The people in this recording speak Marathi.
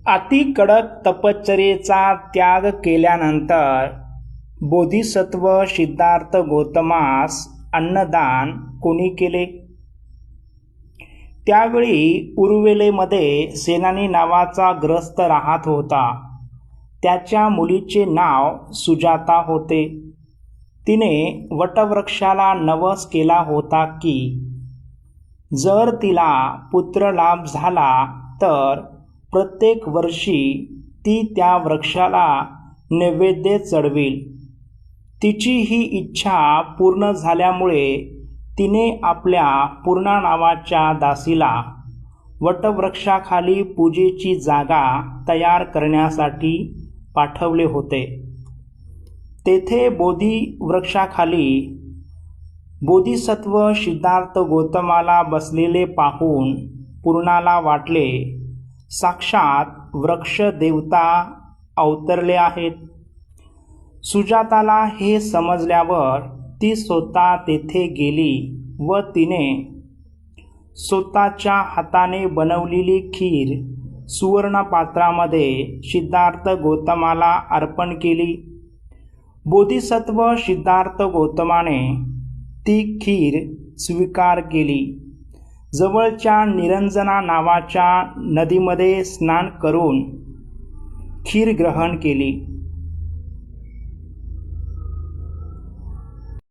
अति कडक तपश्चर्येचा त्याग केल्यानंतर बोधिसत्व सिद्धार्थ गौतमास अन्नदान कोणी केले? त्यावेळी उरुवेलेमध्ये सेनानी नावाचा ग्रस्त राहत होता. त्याच्या मुलीचे नाव सुजाता होते. तिने वटवृक्षाला नवस केला होता की जर तिला पुत्र लाभ झाला तर प्रत्येक वर्षी ती त्या वृक्षाला नैवेद्य चढवेल. तिची ही इच्छा पूर्ण झाल्यामुळे तिने आपल्या पूर्णा नावाच्या दासीला वटवृक्षाखाली पूजेची जागा तयार करण्यासाठी पाठवले होते. तेथे बोधिवृक्षाखाली बोधिसत्व सिद्धार्थ गौतमाला बसलेले पाहून पूर्णाला वाटले साक्षात वृक्ष देवता अवतरले आहेत. सुजाताला हे समजल्यावर ती स्वतः तेथे गेली व तिने स्वतःच्या हाताने बनवलेली खीर सुवर्ण पात्रामध्ये सिद्धार्थ गौतमाला अर्पण केली. बोधिसत्व सिद्धार्थ गौतमाने ती खीर स्वीकार केली. जवळच्या निरंजना नावाच्या नदीमध्ये स्नान करून खीर ग्रहण केली.